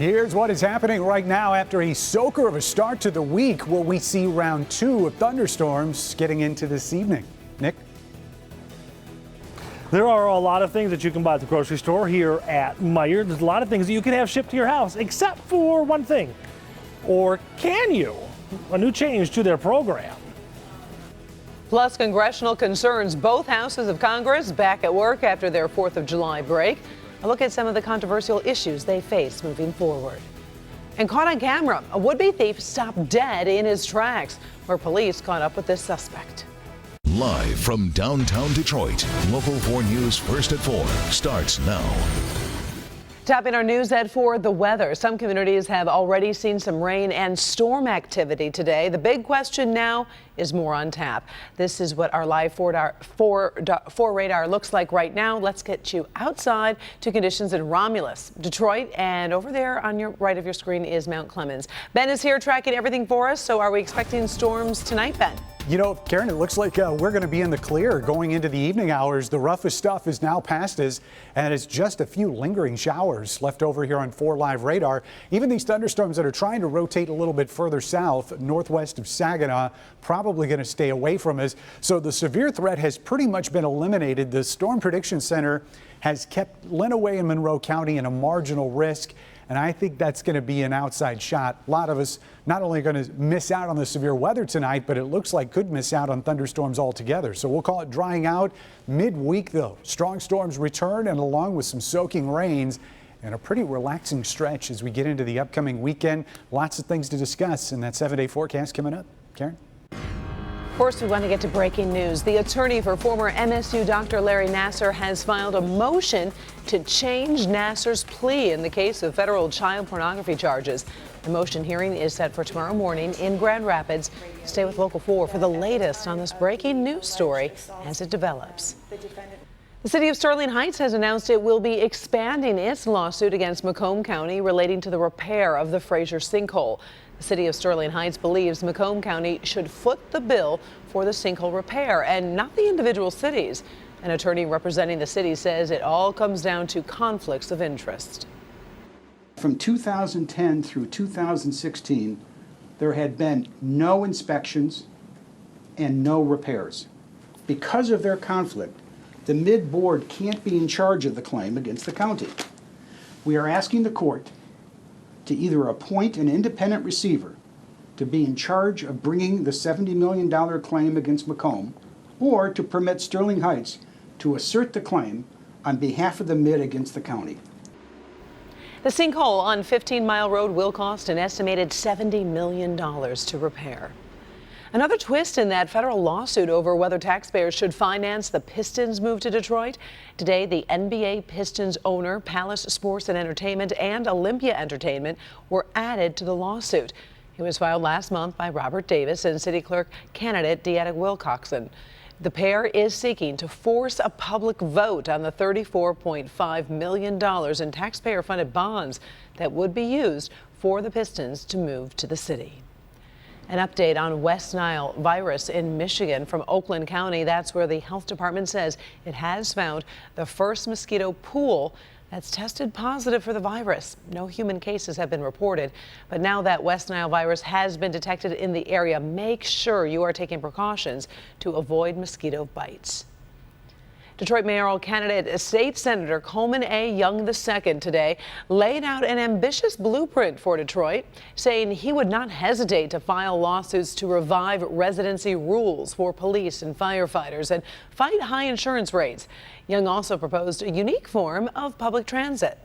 Here's what is happening right now after a soaker of a start to the week. Will we see round 2 of thunderstorms getting into this evening? Nick? There are a lot of things that you can buy at the grocery store here at Meijer. There's a lot of things that you can have shipped to your house, except for one thing. Or can you? A new change to their program. Plus, congressional concerns. Both houses of Congress back at work after their 4th of July break. A look at some of the controversial issues they face moving forward. And caught on camera, a would-be thief stopped dead in his tracks, where police caught up with this suspect. Live from downtown Detroit, Local 4 News First at 4 starts now. Topping our news at 4, the weather. Some communities have already seen some rain and storm activity today. The big question now is more on tap. This is what our live 4 radar looks like right now. Let's get you outside to conditions in Romulus, Detroit, and over there on your right of your screen is Mount Clemens. Ben is here tracking everything for us. So are we expecting storms tonight, Ben? You know, Karen, it looks like we're going to be in the clear going into the evening hours. The roughest stuff is now past us, and it's just a few lingering showers left over here on 4 Live radar. Even these thunderstorms that are trying to rotate a little bit further south, northwest of Saginaw, probably going to stay away from us. So the severe threat has pretty much been eliminated. The Storm Prediction Center has kept Lenawee and Monroe County in a marginal risk. And I think that's going to be an outside shot. A lot of us not only going to miss out on the severe weather tonight, but it looks like could miss out on thunderstorms altogether. So we'll call it drying out. Midweek, though, strong storms return, and along with some soaking rains and a pretty relaxing stretch as we get into the upcoming weekend. Lots of things to discuss in that 7-day forecast coming up. Karen? Of course, we want to get to breaking news. The attorney for former MSU Dr. Larry Nassar has filed a motion to change Nassar's plea in the case of federal child pornography charges. The motion hearing is set for tomorrow morning in Grand Rapids. Stay with Local 4 for the latest on this breaking news story as it develops. The city of Sterling Heights has announced it will be expanding its lawsuit against Macomb County relating to the repair of the Fraser sinkhole. The city of Sterling Heights believes Macomb County should foot the bill for the sinkhole repair and not the individual cities. An attorney representing the city says it all comes down to conflicts of interest. From 2010 through 2016, there had been no inspections and no repairs. Because of their conflict, the mid-board can't be in charge of the claim against the county. We are asking the court to either appoint an independent receiver to be in charge of bringing the $70 million claim against Macomb, or to permit Sterling Heights to assert the claim on behalf of the mid against the county. The sinkhole on 15 Mile Road will cost an estimated $70 million to repair. Another twist in that federal lawsuit over whether taxpayers should finance the Pistons' move to Detroit. Today, the NBA Pistons owner, Palace Sports and Entertainment, and Olympia Entertainment were added to the lawsuit. It was filed last month by Robert Davis and city clerk candidate Deetta Wilcoxon. The pair is seeking to force a public vote on the $34.5 million in taxpayer-funded bonds that would be used for the Pistons to move to the city. An update on West Nile virus in Michigan from Oakland County. That's where the health department says it has found the first mosquito pool that's tested positive for the virus. No human cases have been reported, but now that West Nile virus has been detected in the area, make sure you are taking precautions to avoid mosquito bites. Detroit mayoral candidate State Senator Coleman A. Young II today laid out an ambitious blueprint for Detroit, saying he would not hesitate to file lawsuits to revive residency rules for police and firefighters and fight high insurance rates. Young also proposed a unique form of public transit.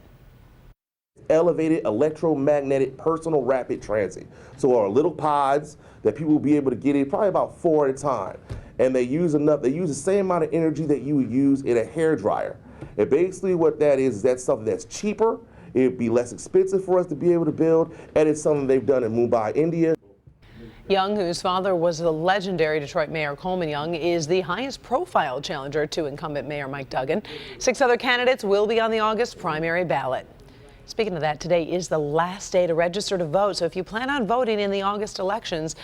Elevated electromagnetic personal rapid transit. So our little pods that people will be able to get in, probably about 4 at a time. And they use the same amount of energy that you would use in a hairdryer. And basically what that is that's something that's cheaper, it'd be less expensive for us to be able to build, and it's something they've done in Mumbai, India. Young, whose father was the legendary Detroit Mayor Coleman Young, is the highest profile challenger to incumbent Mayor Mike Duggan. 6 other candidates will be on the August primary ballot. Speaking of that, today is the last day to register to vote, so if you plan on voting in the August elections,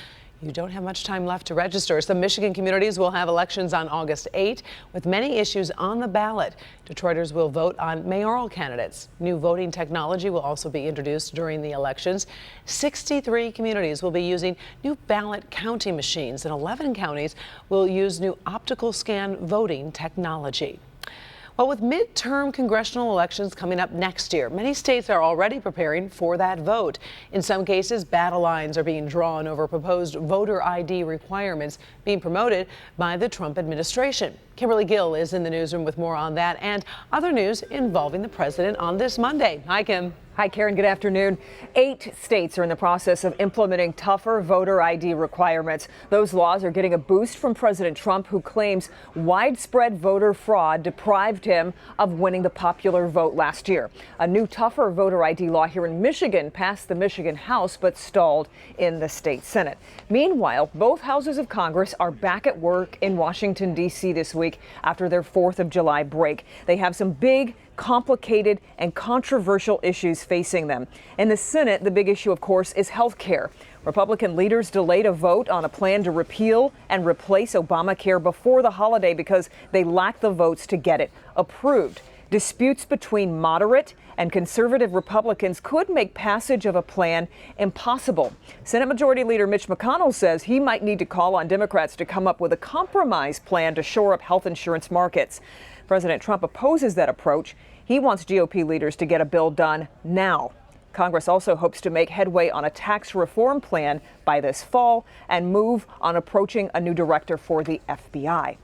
You don't have much time left to register. Some Michigan communities will have elections on August 8, with many issues on the ballot. Detroiters will vote on mayoral candidates. New voting technology will also be introduced during the elections. 63 communities will be using new ballot counting machines, and 11 counties will use new optical scan voting technology. Well, with midterm congressional elections coming up next year, many states are already preparing for that vote. In some cases, battle lines are being drawn over proposed voter ID requirements being promoted by the Trump administration. Kimberly Gill is in the newsroom with more on that and other news involving the president on this Monday. Hi, Kim. Hi, Karen. Good afternoon. 8 states are in the process of implementing tougher voter ID requirements. Those laws are getting a boost from President Trump, who claims widespread voter fraud deprived him of winning the popular vote last year. A new tougher voter ID law here in Michigan passed the Michigan House but stalled in the state Senate. Meanwhile, both houses of Congress are back at work in Washington, D.C. this week after their 4th of July break. They have some big, complicated and controversial issues facing them. In the Senate, the big issue, of course, is health care. Republican leaders delayed a vote on a plan to repeal and replace Obamacare before the holiday because they lack the votes to get it approved. Disputes between moderate and conservative Republicans could make passage of a plan impossible. Senate Majority Leader Mitch McConnell says he might need to call on Democrats to come up with a compromise plan to shore up health insurance markets. President Trump opposes that approach. He wants GOP leaders to get a bill done now. Congress also hopes to make headway on a tax reform plan by this fall and move on approaching a new director for the FBI.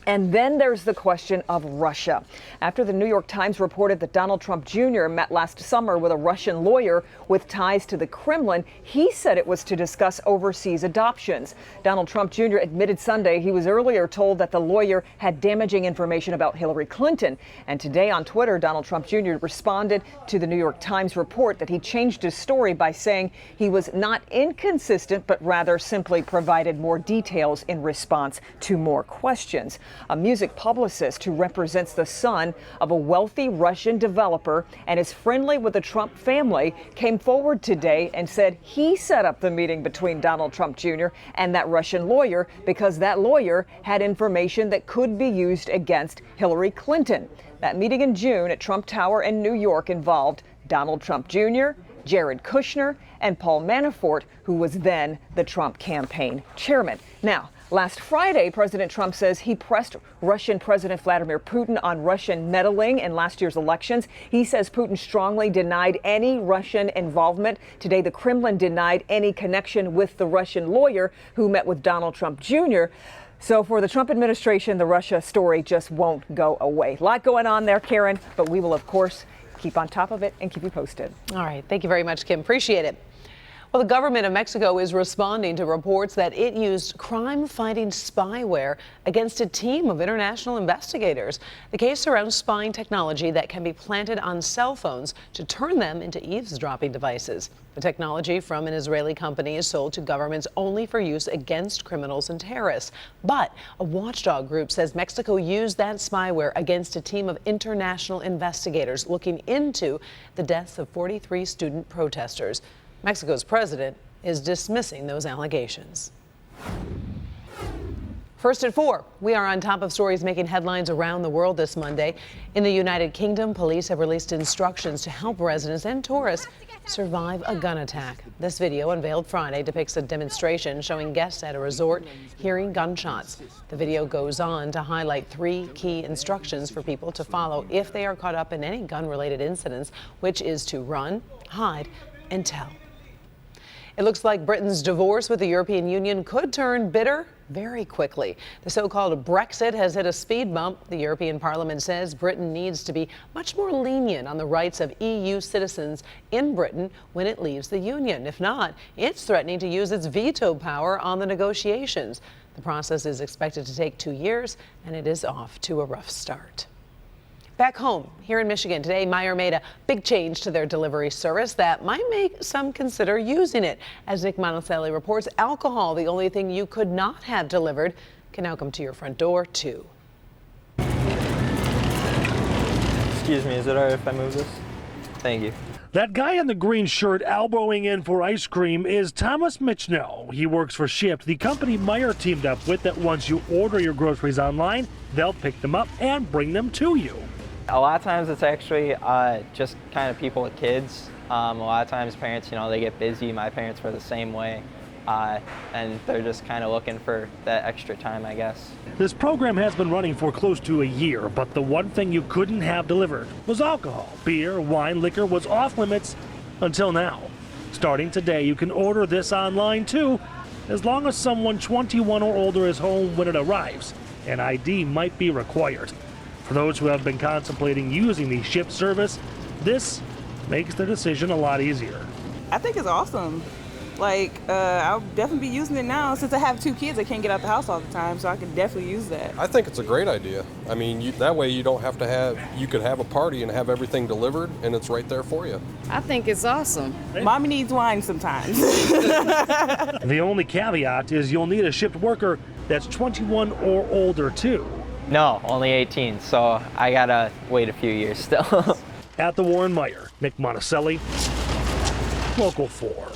And then there's the question of Russia. After the New York Times reported that Donald Trump Jr. met last summer with a Russian lawyer with ties to the Kremlin, he said it was to discuss overseas adoptions. Donald Trump Jr. admitted Sunday he was earlier told that the lawyer had damaging information about Hillary Clinton. And today on Twitter, Donald Trump Jr. responded to the New York Times report that he changed his story by saying he was not inconsistent, but rather simply provided more details in response to more questions. A music publicist who represents the son of a wealthy Russian developer and is friendly with the Trump family came forward today and said he set up the meeting between Donald Trump Jr. and that Russian lawyer because that lawyer had information that could be used against Hillary Clinton. That meeting in June at Trump Tower in New York involved Donald Trump Jr., Jared Kushner, and Paul Manafort, who was then the Trump campaign chairman. Now, last Friday, President Trump says he pressed Russian President Vladimir Putin on Russian meddling in last year's elections. He says Putin strongly denied any Russian involvement. Today, the Kremlin denied any connection with the Russian lawyer who met with Donald Trump Jr. So for the Trump administration, the Russia story just won't go away. A lot going on there, Karen, but we will, of course, keep on top of it and keep you posted. All right. Thank you very much, Kim. Appreciate it. Well, the government of Mexico is responding to reports that it used crime-fighting spyware against a team of international investigators. The case surrounds spying technology that can be planted on cell phones to turn them into eavesdropping devices. The technology from an Israeli company is sold to governments only for use against criminals and terrorists. But a watchdog group says Mexico used that spyware against a team of international investigators looking into the deaths of 43 student protesters. Mexico's president is dismissing those allegations. First at 4, we are on top of stories making headlines around the world this Monday. In the United Kingdom, police have released instructions to help residents and tourists survive a gun attack. This video, unveiled Friday, depicts a demonstration showing guests at a resort hearing gunshots. The video goes on to highlight 3 key instructions for people to follow if they are caught up in any gun-related incidents, which is to run, hide, and tell. It looks like Britain's divorce with the European Union could turn bitter very quickly. The so-called Brexit has hit a speed bump. The European Parliament says Britain needs to be much more lenient on the rights of EU citizens in Britain when it leaves the Union. If not, it's threatening to use its veto power on the negotiations. The process is expected to take 2 years, and it is off to a rough start. Back home, here in Michigan, today Meijer made a big change to their delivery service that might make some consider using it. As Nick Monticelli reports, alcohol, the only thing you could not have delivered, can now come to your front door, too. Excuse me, is it all right if I move this? Thank you. That guy in the green shirt elbowing in for ice cream is Thomas Michno. He works for Shipt, the company Meijer teamed up with that once you order your groceries online, they'll pick them up and bring them to you. A lot of times it's actually just kind of people with kids. A lot of times parents, they get busy. My parents were the same way. And they're just kind of looking for that extra time, I guess. This program has been running for close to a year, but the one thing you couldn't have delivered was alcohol. Beer, wine, liquor was off limits until now. Starting today, you can order this online too, as long as someone 21 or older is home when it arrives. An ID might be required. For those who have been contemplating using the Shipt service, this makes the decision a lot easier. I think it's awesome. I'll definitely be using it now since I have 2 kids. I can't get out the house all the time, so I can definitely use that. I think it's a great idea. I mean, that way you don't have to you could have a party and have everything delivered and it's right there for you. I think it's awesome. Mommy needs wine sometimes. The only caveat is you'll need a Shipt worker that's 21 or older too. No, only 18, so I gotta wait a few years still. At the Warren Meijer, Nick Monticelli, Local 4.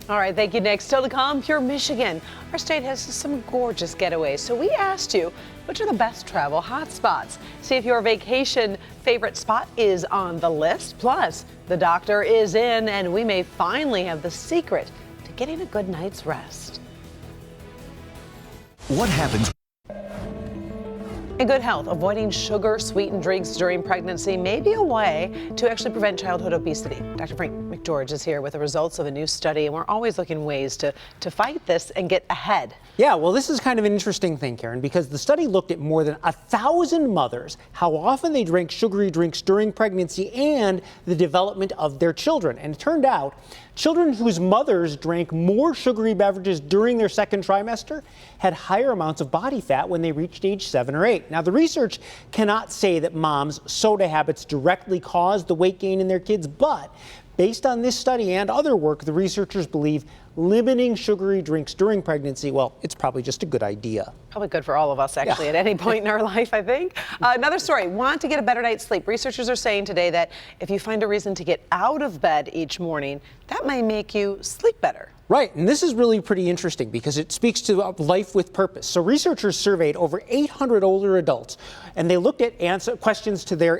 All right, thank you, Nick. Still to come, Pure Michigan. Our state has some gorgeous getaways, so we asked you, which are the best travel hotspots? See if your vacation favorite spot is on the list. Plus, the doctor is in, and we may finally have the secret to getting a good night's rest. What happens? In good health, avoiding sugar-sweetened drinks during pregnancy may be a way to actually prevent childhood obesity. Dr. Frank McGeorge is here with the results of a new study, and we're always looking ways to fight this and get ahead. Yeah, well, this is kind of an interesting thing, Karen, because the study looked at more than 1,000 mothers, how often they drank sugary drinks during pregnancy and the development of their children. And it turned out children whose mothers drank more sugary beverages during their second trimester had higher amounts of body fat when they reached age 7 or 8. Now, the research cannot say that moms' soda habits directly caused the weight gain in their kids, but based on this study and other work, the researchers believe limiting sugary drinks during pregnancy, well, it's probably just a good idea. Probably good for all of us, actually, at any point in our life, I think. Another story, want to get a better night's sleep. Researchers are saying today that if you find a reason to get out of bed each morning, that may make you sleep better. Right, and this is really pretty interesting because it speaks to life with purpose. So researchers surveyed over 800 older adults, and they looked at answers to their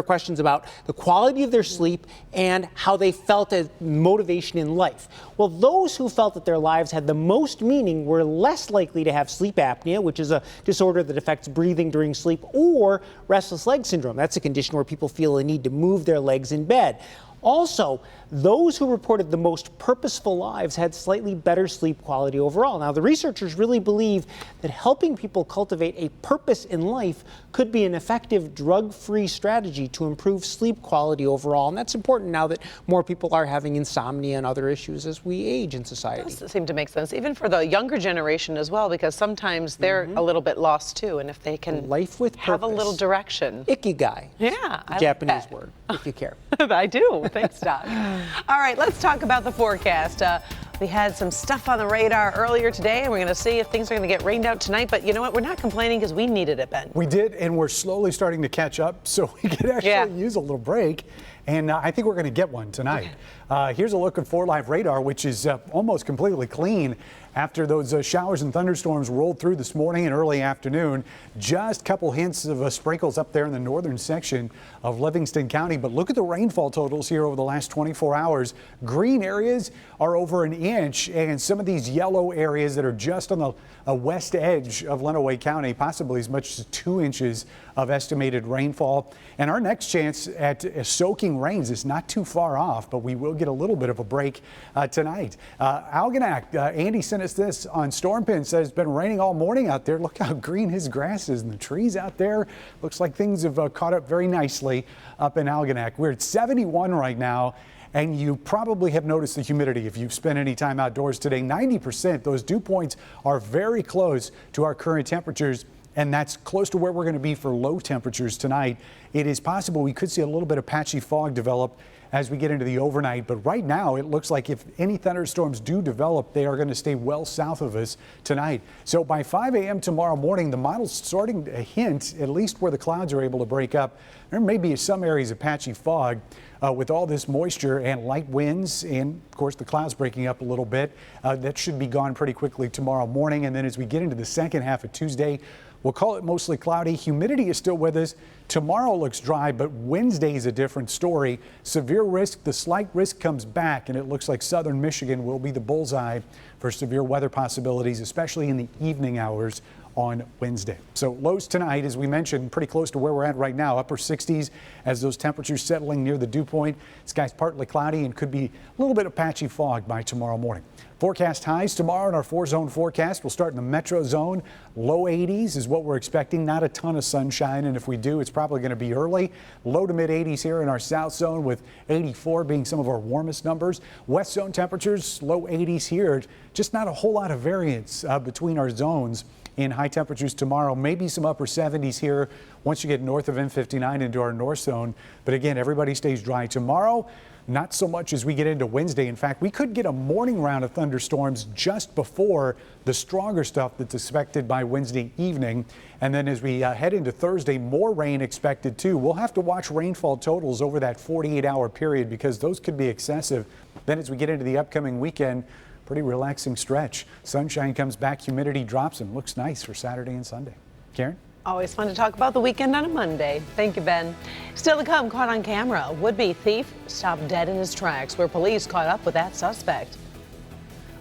questions about the quality of their sleep and how they felt as motivation in life. Well, those who felt that their lives had the most meaning were less likely to have sleep apnea, which is a disorder that affects breathing during sleep, or restless leg syndrome. That's a condition where people feel a need to move their legs in bed. Also, those who reported the most purposeful lives had slightly better sleep quality overall. Now, the researchers really believe that helping people cultivate a purpose in life could be an effective drug-free strategy to improve sleep quality overall. And that's important now that more people are having insomnia and other issues as we age in society. It does seem to make sense, even for the younger generation as well, because sometimes they're a little bit lost too. And if they can life with have purpose. A little direction. Ikigai. Yeah, I Japanese like word, if you care. I do. Thanks, Doc. All right, let's talk about the forecast. We had some stuff on the radar earlier today, and we're going to see if things are going to get rained out tonight. But you know what? We're not complaining because we needed it, Ben. We did, and we're slowly starting to catch up, so we could actually use a little break. And I think we're going to get one tonight. Here's a look at 4 Live radar, which is almost completely clean after those showers and thunderstorms rolled through this morning and early afternoon. Just a couple hints of sprinkles up there in the northern section of Livingston County. But look at the rainfall totals here over the last 24 hours. Green areas are over an inch, and some of these yellow areas that are just on the west edge of Lenawee County, possibly as much as 2 inches of estimated rainfall. And our next chance at soaking rains is not too far off, but we will get a little bit of a break tonight. Algonac, Andy sent us this on Storm Pin, says it's been raining all morning out there. Look how green his grass is and the trees out there. Looks like things have caught up very nicely up in Algonac. We're at 71 right now. And you probably have noticed the humidity if you've spent any time outdoors today. 90%, those dew points are very close to our current temperatures. and that's close to where we're going to be for low temperatures tonight. It is possible we could see a little bit of patchy fog develop as we get into the overnight, but right now it looks like if any thunderstorms do develop, they are going to stay well south of us tonight. So by 5 a.m. tomorrow morning, the model's starting to hint, at least where the clouds are able to break up, there may be some areas of patchy fog with all this moisture and light winds, and of course the clouds breaking up a little bit. That should be gone pretty quickly tomorrow morning, and then as we get into the second half of Tuesday, we'll call it mostly cloudy. Humidity is still with us. Tomorrow looks dry, but Wednesday is a different story. Severe risk, the slight risk comes back, and it looks like southern Michigan will be the bullseye for severe weather possibilities, especially in the evening hours on Wednesday. So lows tonight, as we mentioned, pretty close to where we're at right now, upper 60s as those temperatures settling near the dew point. Sky's partly cloudy and could be a little bit of patchy fog by tomorrow morning. Forecast highs tomorrow in our 4-zone forecast. We'll start in the metro zone. Low 80s is what we're expecting. Not a ton of sunshine, and if we do, it's probably going to be early. Low to mid 80s here in our south zone, with 84 being some of our warmest numbers. West zone temperatures, low 80s here. Just not a whole lot of variance between our zones in high temperatures tomorrow. Maybe some upper 70s here once you get north of M59 into our north zone. But again, everybody stays dry tomorrow. Not so much as we get into Wednesday. In fact, we could get a morning round of thunderstorms just before the stronger stuff that's expected by Wednesday evening. And then as we head into Thursday, more rain expected too. We'll have to watch rainfall totals over that 48-hour period because those could be excessive. Then as we get into the upcoming weekend, pretty relaxing stretch. Sunshine comes back, humidity drops, and looks nice for Saturday and Sunday. Karen? Always fun to talk about the weekend on a Monday. Thank you, Ben. Still to come, caught on camera. A would-be thief stopped dead in his tracks where police caught up with that suspect.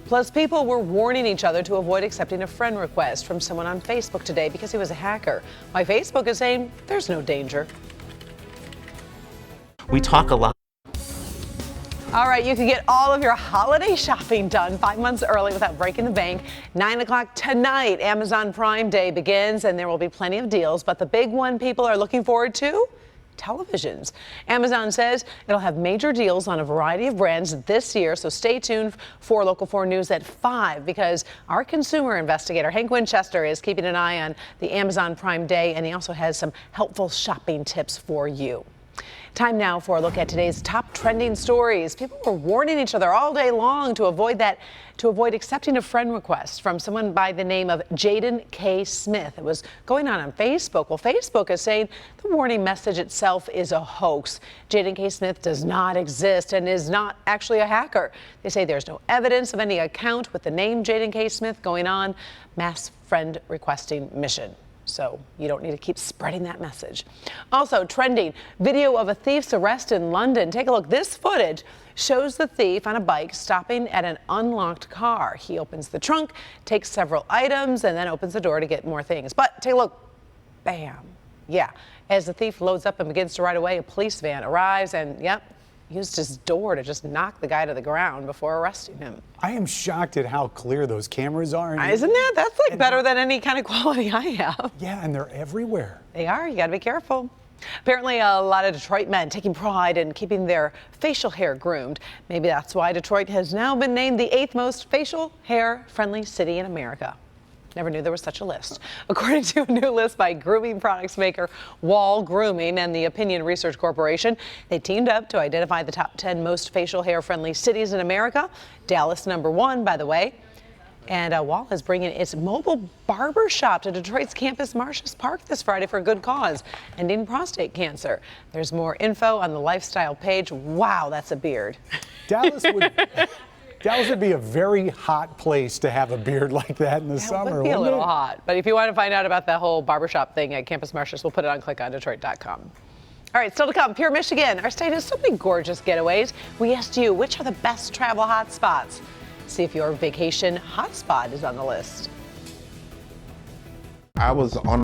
Plus, people were warning each other to avoid accepting a friend request from someone on Facebook today because he was a hacker. Why Facebook is saying there's no danger. We talk a lot. All right, you can get all of your holiday shopping done 5 months early without breaking the bank. 9 o'clock tonight, Amazon Prime Day begins, and there will be plenty of deals. But the big one people are looking forward to? Televisions. Amazon says it'll have major deals on a variety of brands this year, so stay tuned for Local 4 News at 5 because our consumer investigator, Hank Winchester, is keeping an eye on the Amazon Prime Day, and he also has some helpful shopping tips for you. Time now for a look at today's top trending stories. People were warning each other all day long to avoid accepting a friend request from someone by the name of Jaden K. Smith. It was going on Facebook. Well, Facebook is saying the warning message itself is a hoax. Jaden K. Smith does not exist and is not actually a hacker. They say there's no evidence of any account with the name Jaden K. Smith going on mass friend requesting mission. So you don't need to keep spreading that message. Also trending, video of a thief's arrest in London. Take a look. This footage shows the thief on a bike stopping at an unlocked car. He opens the trunk, takes several items, and then opens the door to get more things. But take a look. Bam. Yeah. As the thief loads up and begins to ride away, a police van arrives and, yep, used his door to just knock the guy to the ground before arresting him. I am shocked at how clear those cameras are. Isn't that? That's like better than any kind of quality I have. Yeah, and they're everywhere. They are. You got to be careful. Apparently, a lot of Detroit men taking pride in keeping their facial hair groomed. Maybe that's why Detroit has now been named the 8th most facial hair friendly city in America. Never knew there was such a list. According to a new list by grooming products maker Wall Grooming and the Opinion Research Corporation, they teamed up to identify the top 10 most facial hair friendly cities in America. Dallas #1, by the way. And Wall is bringing its mobile barber shop to Detroit's campus Marcius Park this Friday for a good cause, ending prostate cancer. There's more info on the lifestyle page. Wow, that's a beard. Dallas would be a very hot place to have a beard like that in the summer. It would be a little hot. But if you want to find out about that whole barbershop thing at Campus Marcius, we'll put it on clickondetroit.com. All right, still to come, Pure Michigan. Our state has so many gorgeous getaways. We asked you, which are the best travel hotspots? See if your vacation hotspot is on the list. I was on